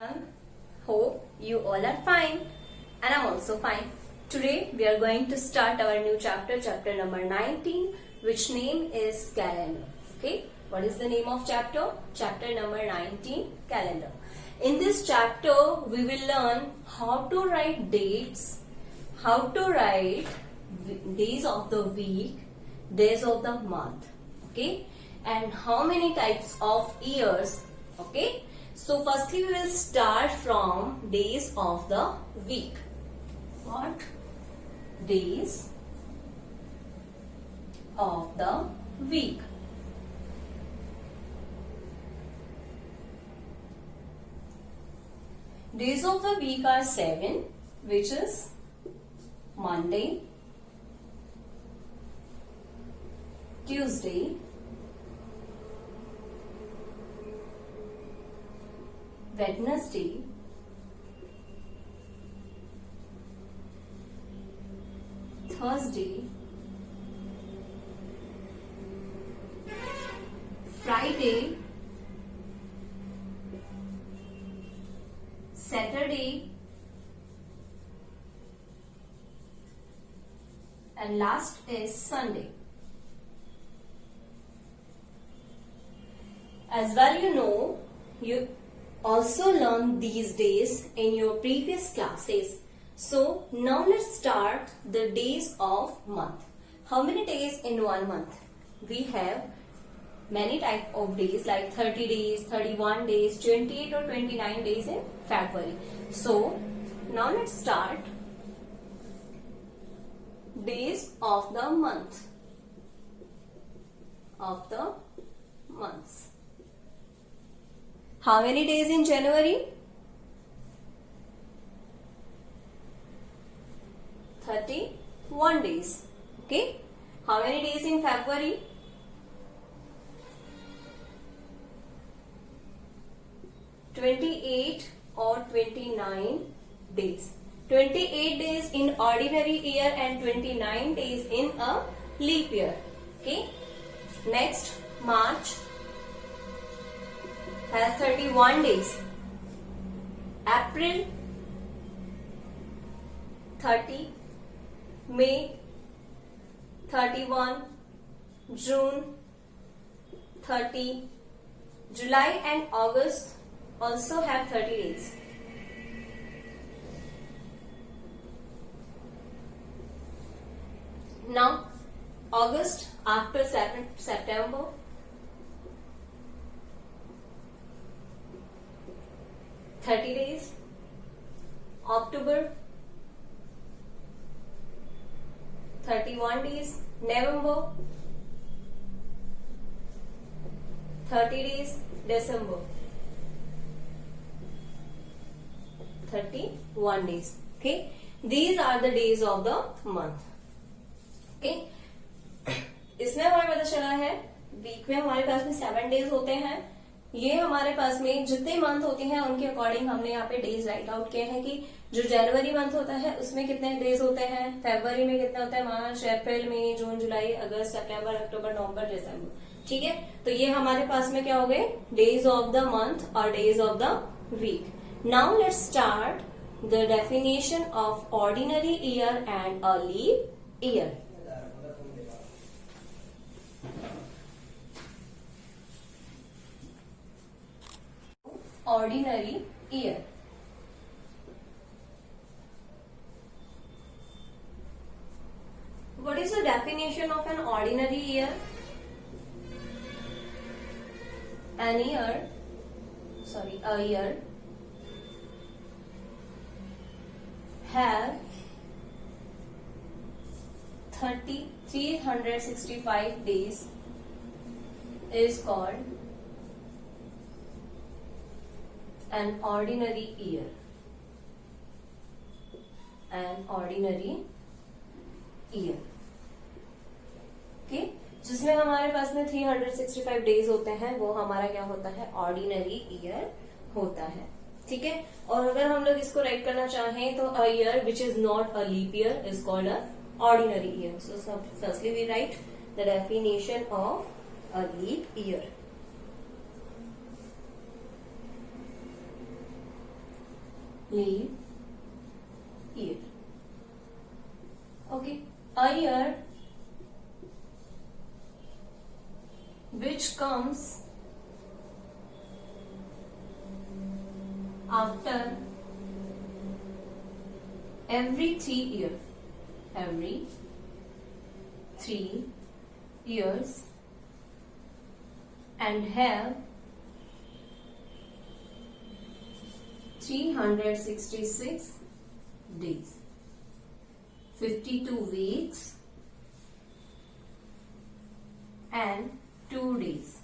everyone. Hope you all are fine and I'm also fine. Today we are going to start our new chapter, chapter number 19, which name is calendar. Okay, what is the name of chapter? Chapter number 19, calendar. In this chapter we will learn how to write dates, how to write days of the week, days of the month, okay, and how many types of years, okay. So firstly we will start from days of the week. What? Days of the week. Days of the week are 7, which is Monday, Tuesday, Wednesday, Thursday, Friday, Saturday, and last is Sunday. As well, you also learned these days in your previous classes. So now let's start the days of month. How many days in one month? We have many type of days like 30 days, 31 days, 28 or 29 days in February. So now let's start days of the month. Of the months. How many days in January? 31 days. Okay. How many days in February? 28 or 29 days. 28 days in ordinary year and 29 days in a leap year. Okay. Next, March has 31 days. April 30, May 31, June 30, July and August also have 30 days. Now, August after September, days. October 31 days. November 30 days. December 31 days. Okay, these are the days of the month. Okay, इसमें हमारे पता चला है week में हमारे पास में 7 days होते हैं. ये हमारे पास में जितने मंथ होते हैं उनके अकॉर्डिंग हमने यहाँ पे डेज राइट आउट किए हैं कि जो जनवरी मंथ होता है उसमें कितने डेज होते हैं, फरवरी में कितने होते हैं, मार्च, अप्रैल, मई, जून, जुलाई, अगस्त, सितंबर, अक्टूबर, नवंबर, दिसंबर. ठीक है, तो ये हमारे पास में क्या हो गए, डेज ऑफ द मंथ और days of the week. Now let's start the definition of ordinary year and a leap year. Ordinary year. What is the definition of an ordinary year? A year have 365 days is called an ordinary year. An ordinary year. Okay? जिसमें हमारे पास में 365 days होते हैं वो हमारा क्या होता है, ऑर्डिनरी ईयर होता है. ठीक है, और अगर हम लोग इसको राइट करना चाहें तो a year which is not a leap year is called a ordinary year. So firstly we write the definition of a leap year. leap year. Okay, a year which comes after every 3 years. Every 3 years and have 366 days, 52 weeks and 2 days.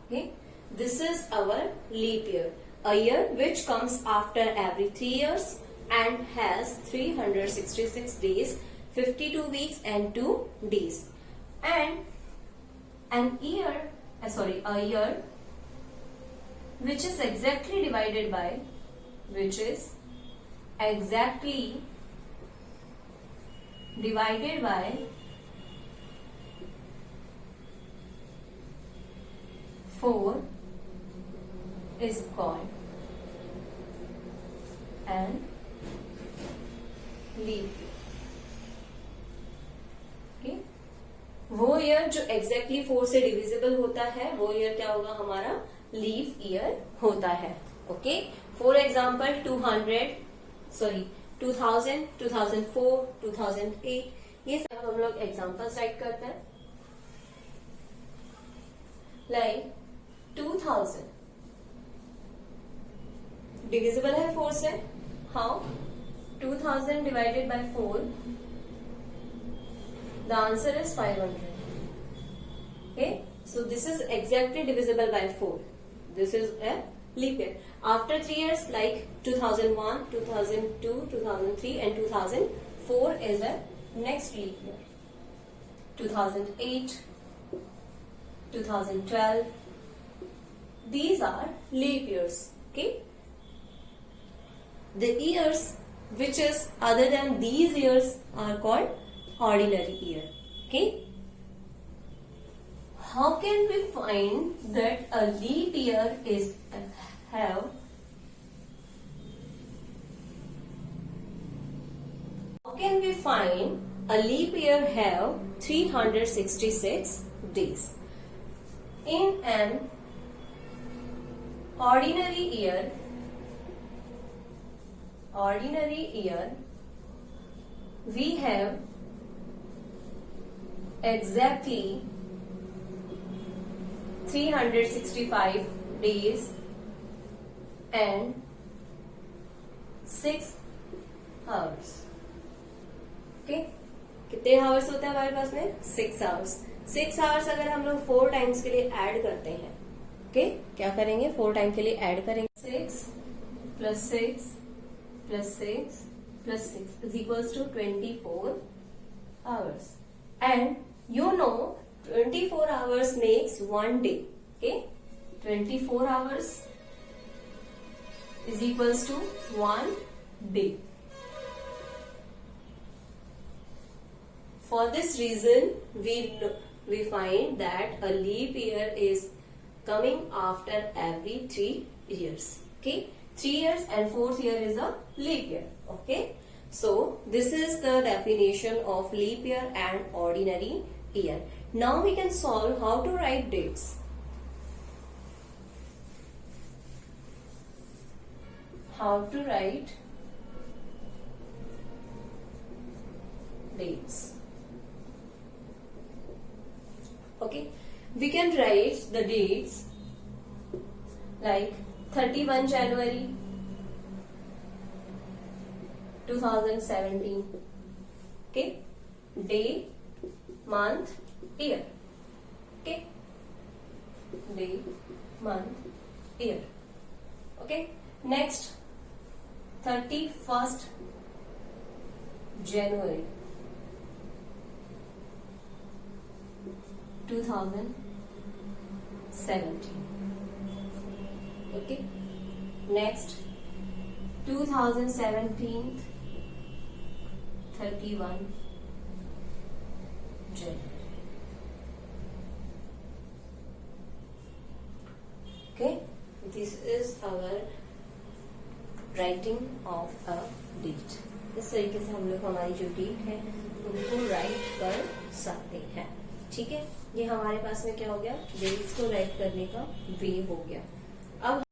Okay, this is our leap year, a year which comes after every 3 years and has 366 days, 52 weeks and 2 days. And a year which is exactly divided by 4 is called an leap year. वो year जो exactly 4 से divisible होता है वो year क्या होगा, हमारा leap year होता है. ओके, फॉर एग्जाम्पल 2000, 2004, 2008, ये सब हम लोग एग्जाम्पल राइट करते हैं. लाइक 2000 डिविजिबल है 4 से. How? 2000 divided by 4, the answer is 500. Okay, so this is exactly divisible by 4. This is a leap year. After 3 years like 2001, 2002, 2003 and 2004 is a next leap year. 2008, 2012, these are leap years. Okay, the years which is other than these years are called ordinary year. Okay, how can we find that a leap year is have how can we find a leap year have 366 days? In an ordinary year we have exactly 365 days and 6 hours. Okay, कितने hours होते हैं हमारे पास में? 6 hours. 6 hours अगर हम लोग 4 times के लिए ऐड करते हैं, ओके, क्या करेंगे? 4 टाइम के लिए ऐड करेंगे. 6 plus 6 plus 6 plus 6 is equals to 24 hours. And you know 24 hours makes 1 day. Okay, 24 hours is equals to 1 day. For this reason we find that a leap year is coming after every 3 years. Okay, 3 years and 4th year is a leap year. Okay, so this is the definition of leap year and ordinary year. Now we can solve how to write dates. How to write dates. Okay, we can write the dates like 31 January 2017. Okay, day, month, year. Okay, day, month, year. Okay, next 31st January 2017. Okay, next 2017 31 January. Okay, this is our writing of a date. इस तरीके से हम लोग हमारी जो date है उनको right कर सकते हैं। ठीक है, ये हमारे पास में क्या हो गया, डेट्स को राइट करने का वे हो गया। अब